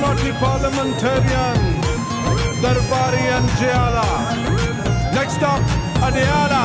naughty parliamentarian, Darbari and Jayala. Next up, Adiala.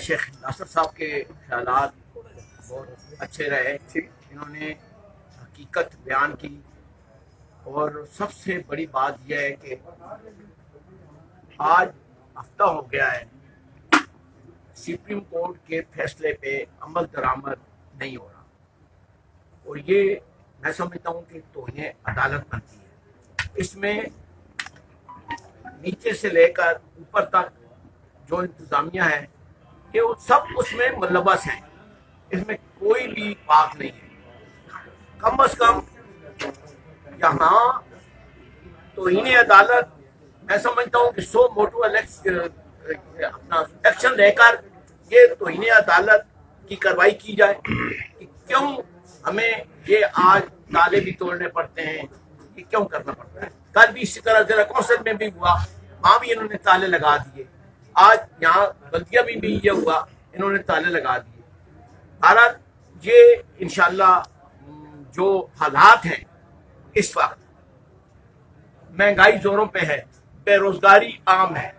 شیخ ناصر صاحب کے خیالات بہت اچھے رہے، انہوں نے حقیقت بیان کی، اور سب سے بڑی بات یہ ہے کہ آج ہفتہ ہو گیا ہے سپریم کورٹ کے فیصلے پہ عمل درآمد نہیں ہو رہا، اور یہ میں سمجھتا ہوں کہ توہین عدالت بنتی ہے۔ اس میں نیچے سے لے کر اوپر تک جو انتظامیہ ہے کہ وہ سب اس میں ملوث ہیں، اس میں کوئی بھی پاک نہیں ہے۔ کم از کم یہاں توہین عدالت میں سمجھتا ہوں کہ 100 موٹو اپنا ایکشن لے کر یہ توہین عدالت کی کارروائی کی جائے کہ کیوں ہمیں یہ آج تالے بھی توڑنے پڑتے ہیں، یہ کیوں کرنا پڑتا ہے۔ کل بھی اسی طرح ضلع کونسل میں بھی ہوا، وہاں بھی انہوں نے تالے لگا دیے، آج یہاں بلدیہ میں بھی یہ ہوا، انہوں نے تالے لگا دیے۔ بہرحال یہ انشاءاللہ جو حالات ہیں اس وقت، مہنگائی زوروں پہ ہے، بے روزگاری عام ہے،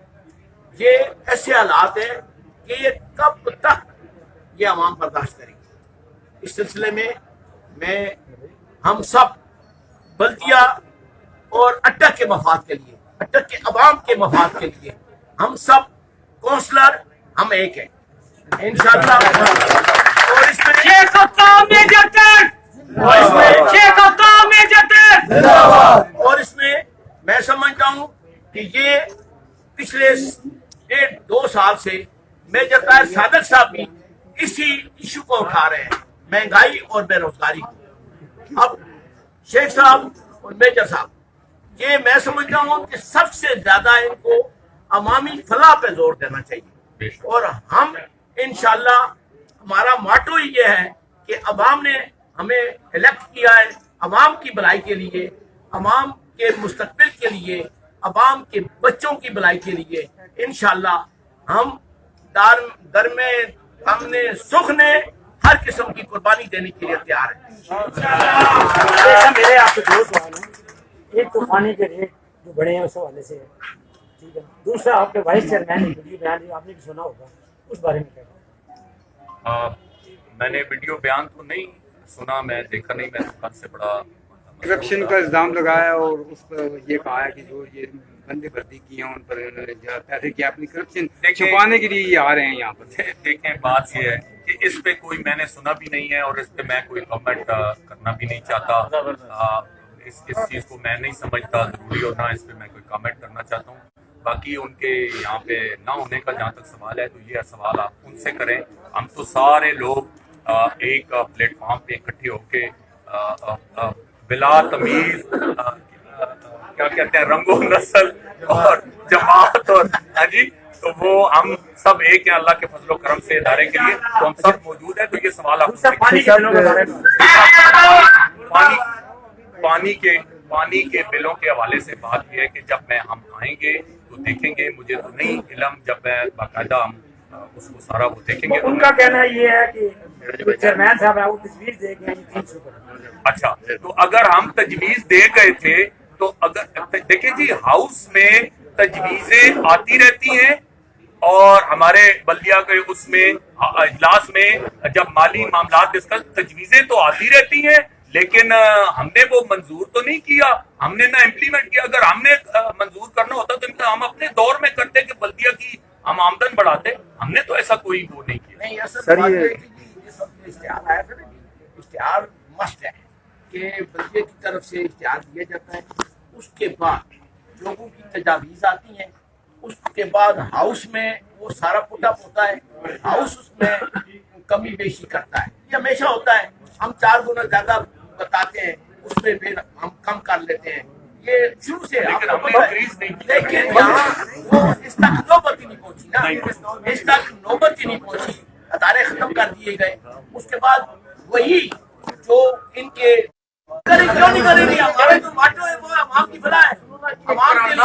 یہ ایسے حالات ہیں کہ یہ کب تک یہ عوام برداشت کریں گے۔ اس سلسلے میں ہم سب بلدیہ اور اٹک کے مفاد کے لیے، اٹک کے عوام کے مفاد کے لیے ہم سب کونسلر ہم ایک ہیں انشاءاللہ۔ اور اس میں میں سمجھتا ہوں کہ یہ پچھلے 1.5-2 سال سے میجر طاہر صادق صاحب بھی اسی ایشو کو اٹھا رہے ہیں، مہنگائی اور بے روزگاری کو۔ اب شیخ صاحب اور میجر صاحب، یہ میں سمجھتا ہوں کہ سب سے زیادہ ان کو عوامی فلاح پہ زور دینا چاہیے، اور ہم انشاءاللہ ہمارا ماٹو ہی یہ ہے کہ عوام نے ہمیں الیکٹ کیا ہے عوام کی بھلائی کے لیے، عوام کے مستقبل کے لیے، عوام کے بچوں کی بھلائی کے لیے۔ انشاءاللہ ہم درمے ہم نے سکھ نے ہر قسم کی قربانی دینے کے لیے تیار ہیں۔ میرے آپ سے 2 سوال ہیں، ایک تو پانی کے ریٹ جو بڑے ہیں اس حوالے سے ہے، ٹھیک ہے، دوسرا آپ کے وائس چیئرمین نے ویڈیو بیان آپ نے بھی سنا ہوگا، اس بارے میں کیا؟ میں نے ویڈیو بیان تو نہیں سنا، میں دیکھا نہیں، میں کل سے بڑا کرپشن کا الزام لگایا اور اس پر یہ کہا ہے کہ جو یہ بندے بھرتی کی ہیں ان پر پیسے کی اپنی کرپشن چھپانے کے لیے یہ آ رہے ہیں یہاں پر۔ دیکھیں بات یہ ہے کہ اس پہ کوئی میں نے سنا بھی نہیں ہے، اور اس پہ میں کوئی کمنٹ کرنا بھی نہیں چاہتا۔ اس چیز کو میں نہیں سمجھتا ضروری، اور نہ اس پہ میں کوئی کمنٹ کرنا چاہتا ہوں۔ باقی ان کے یہاں پہ نہ ہونے کا جہاں تک سوال ہے تو یہ سوال آپ ان سے کریں۔ ہم تو سارے لوگ ایک پلیٹ فارم پہ اکٹھے ہو کے بلا تمیز کیا کہتے ہیں رنگ و نسل اور جماعت اور جی، تو وہ ہم سب ایک ہیں اللہ کے فضل و کرم سے ادارے کے لیے، تو ہم سب موجود ہیں۔ تو یہ سوال آپ پانی کے بلوں کے حوالے سے بات یہ ہے کہ جب ہم آئیں گے تو دیکھیں گے، مجھے تو نہیں علم، جب میں باقاعدہ ہم اس کو سارا وہ دیکھیں گے۔ ان کا کہنا یہ ہے کہ چیئرمین صاحب آپ کو تجویز دے گئے ہیں 300 پر۔ اچھا، تو اگر ہم تجویز دے گئے تھے تو اگر دیکھیں جی، ہاؤس میں تجویزیں آتی رہتی ہیں، اور ہمارے بلدیہ کے اس میں اجلاس میں جب مالی معاملات ڈسکس، تجویزیں تو آتی رہتی ہیں، لیکن ہم نے وہ منظور تو نہیں کیا، ہم نے نہ امپلیمنٹ کیا۔ اگر ہم نے منظور کرنا ہوتا تو ہم اپنے دور میں کرتے کہ بلدیہ کی ہم آمدن بڑھاتے، ہم نے تو ایسا کوئی وہ نہیں کیا۔ نہیں، اصل بات ہے کہ یہ سب اشتہار آیا تھا نا، اشتہار مست ہے کہ بلدیہ کی طرف سے اشتہار دیا جاتا ہے، اس کے بعد لوگوں کی تجاویز آتی ہیں، اس کے بعد ہاؤس میں وہ سارا پٹا ہوتا ہے، ہاؤس اس میں کمی بیشی کرتا ہے، یہ ہمیشہ ہوتا ہے۔ ہم 4 گنا زیادہ بتاتے ہیں، اس میں پھر ہم کم کر لیتے ہیں، یہ شروع سے لیکن یہاں وہ اس تک نوبت ہی نہیں پہنچی نا، اس تک نوبت ہی نہیں پہنچی، ادارے ختم کر دیے گئے۔ اس کے بعد وہی جو ان کے کیوں نہیں کریں گے، ہمارے جو ماٹو ہے وہ عوام کی فلاح ہے، عوام کے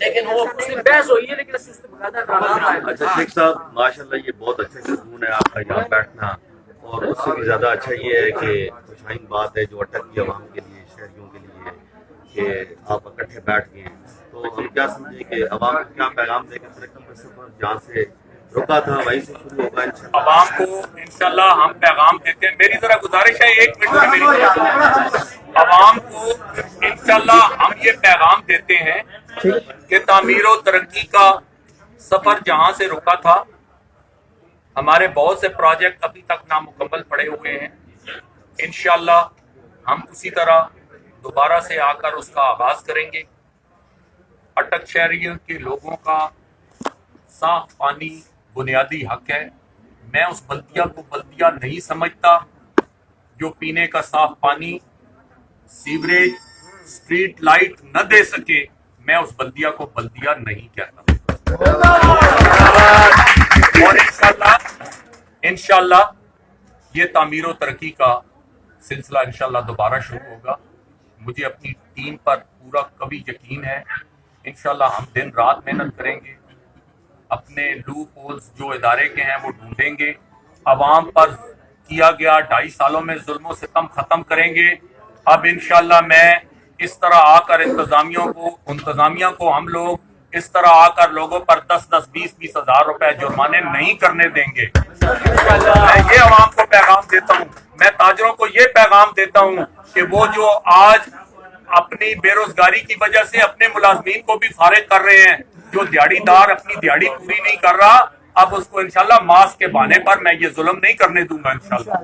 لیکن وہ بحث ہوئی ہے، لیکن اچھا شیخ صاحب ماشاء اللہ یہ بہت اچھا سکون ہے آپ کا یہاں بیٹھنا، اور اس سے بھی زیادہ اچھا یہ ہے کہ خوشائن بات ہے جو اٹک کی عوام کے لیے، شہریوں کے لیے کہ آپ اکٹھے بیٹھ گئے ہیں، تو ہم کیا سمجھیں کہ عوام کو کیا پیغام دے کے ترقی کا سفر جہاں سے رکا تھا وہیں سے شروع ہوگا انشاءاللہ؟ عوام کو انشاءاللہ ہم پیغام دیتے ہیں. میری ذرا گزارش ہے 1 منٹ میں میری طرف. عوام کو انشاءاللہ ہم یہ پیغام دیتے ہیں کہ تعمیر و ترقی کا سفر جہاں سے رکا تھا، ہمارے بہت سے پروجیکٹ ابھی تک نامکمل پڑے ہوئے ہیں. انشاءاللہ ہم اسی طرح دوبارہ سے آ کر اس کا آغاز کریں گے. اٹک شہریوں کے لوگوں کا صاف پانی بنیادی حق ہے. میں اس بلدیہ کو بلدیہ نہیں سمجھتا جو پینے کا صاف پانی، سیوریج، اسٹریٹ لائٹ نہ دے سکے. میں اس بلدیہ کو بلدیہ نہیں کہتا. اور انشاءاللہ یہ تعمیر و ترقی کا سلسلہ انشاءاللہ دوبارہ شروع ہوگا. مجھے اپنی ٹیم پر پورا قوی یقین ہے. انشاءاللہ ہم دن رات محنت کریں گے، اپنے لوپ ہولز جو ادارے کے ہیں وہ ڈھونڈیں گے، عوام پر کیا گیا 2.5 سالوں میں ظلم و ستم ختم کریں گے. اب انشاءاللہ میں اس طرح آ کر انتظامیہ کو ہم لوگ اس طرح آ کر لوگوں پر 10-10, 20-20 ہزار روپے جرمانے نہیں کرنے دیں گے. میں یہ عوام کو پیغام دیتا ہوں. میں تاجروں کو یہ پیغام دیتا ہوں کہ وہ جو آج اپنی بے روزگاری کی وجہ سے اپنے ملازمین کو بھی فارغ کر رہے ہیں، جو دیہڑی دار اپنی دیہڑی پوری نہیں کر رہا، اب اس کو انشاءاللہ ماسک کے بہانے پر میں یہ ظلم نہیں کرنے دوں گا انشاءاللہ.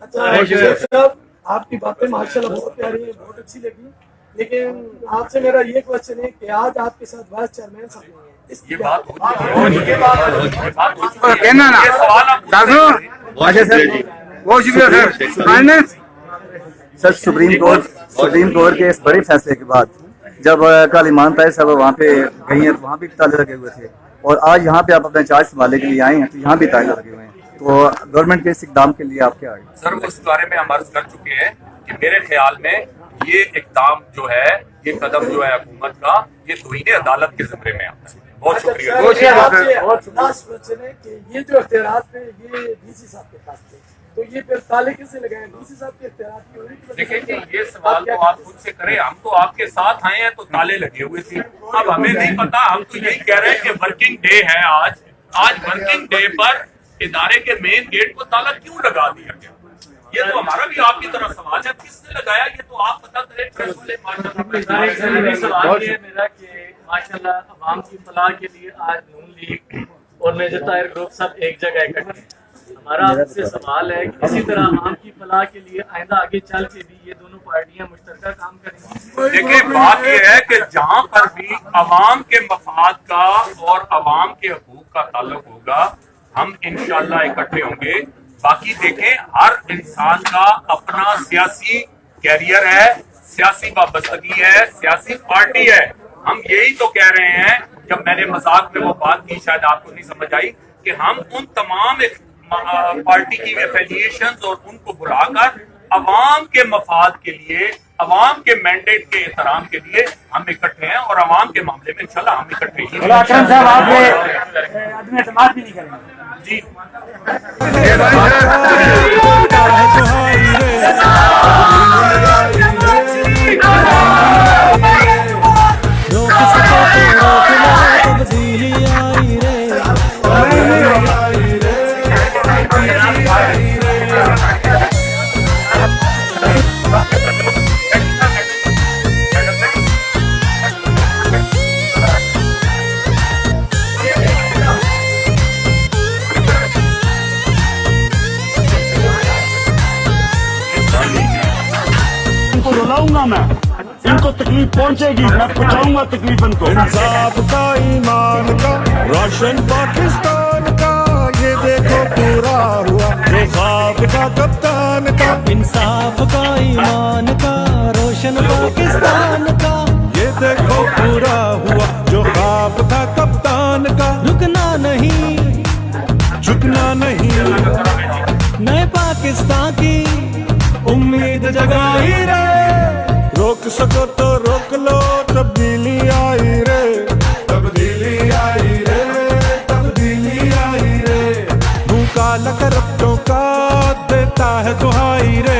اچھا، آپ کی باتیں ماشاءاللہ بہت پیاری ہیں، بہت اچھی لگی، لیکن آپ سے میرا یہ کوشچن ہے کہ آج آپ کے ساتھ وائس چیئرمین صاحب نہیں ہیں. یہ بات ہوتی ہے. کہنا نا بہت شکریہ سر. سپریم کورٹ کے اس بڑے فیصلے کے بعد جب کل ایمان طاہر صاحب وہاں پہ گئی ہیں تو وہاں بھی تالے لگے ہوئے تھے، اور آج یہاں پہ آپ اپنا چارج سنبھالنے کے لیے آئے ہیں تو یہاں بھی تالے لگے ہوئے ہیں. تو گورنمنٹ کے اس اقدام کے لیے آپ کیا آئے؟ سر وہ اس بارے میں ہم عرض کر چکے ہیں کہ میرے خیال میں یہ اقدام جو ہے، یہ قدم جو ہے حکومت کا، یہ توہین عدالت کے زمرے میں آتا ہے. بہت شکریہ. لاسٹ کوشچن ہے کہ یہ جو اختیارات تھے یہ ڈی سی صاحب کے پاس تھے، تو یہ پھر تالے کس سے لگائے؟ ڈی سی صاحب کے اختیارات کی وجہ دیکھیں جی، یہ سوال تو آپ خود سے کریں. ہم تو آپ کے ساتھ آئے ہیں تو تالے لگے ہوئے تھے. اب ہمیں نہیں پتا. ہم تو یہی کہہ رہے ہیں کہ ورکنگ ڈے ہے آج ورکنگ ڈے پر ادارے کے مین گیٹ کو تالا کیوں لگا دیا گیا؟ یہ تو ہمارا بھی آپ کی طرف سوال ہے. کس نے لگایا یہ تو آپ پتا کریں. سوال یہ ہے میرا کہ ماشاءاللہ عوام کی فلاح کے لیے آج نون لیگ اور میجر طاہر گروپ سب ایک جگہ اکٹھے ہیں. ہمارا آپ سے سوال ہے کہ اسی طرح عوام کی فلاح کے لیے آئندہ آگے چل کے بھی یہ دونوں پارٹیاں مشترکہ کام کریں گی. دیکھیں بات یہ ہے کہ جہاں پر بھی عوام کے مفاد کا اور عوام کے حقوق کا تعلق ہوگا ہم انشاءاللہ اکٹھے ہوں گے. باقی دیکھیں ہر انسان کا اپنا سیاسی کیریئر ہے، سیاسی وابستگی ہے، سیاسی پارٹی ہے. ہم یہی تو کہہ رہے ہیں. جب میں نے مذاق میں وہ بات کی شاید آپ کو نہیں سمجھ آئی کہ ہم ان تمام پارٹی کی ایفیلیشنز اور ان کو بلا کر عوام کے مفاد کے لیے، عوام کے مینڈیٹ کے احترام کے لیے ہم اکٹھے ہیں، اور عوام کے معاملے میں انشاءاللہ ہم اکٹھے ہی ہیں. عدم اعتماد بھی نہیں کریں گے. جی روک سکو تو روک لو، تبدیلی آئی رے. ان کو تکلیف پہنچے گی، میں پہنچاؤں گا تکلیف ان کو. انصاف کا، ایمان کا، روشن پاکستان کا، یہ دیکھو پورا ہوا جو خواب کا کپتان کا. انصاف کا، ایمان کا، روشن پاکستان کا، یہ دیکھو پورا ہوا جو خواب تھا کپتان کا. رکنا نہیں، جھکنا نہیں، نئے پاکستان کی امید جگائی رے. روک سکو تو روک لو، تبدیلی آئی رے، تبدیلی آئی رے، تبدیلی آئی رے. منہ کالا کرپٹوں کا دیتا ہے دہائی رے.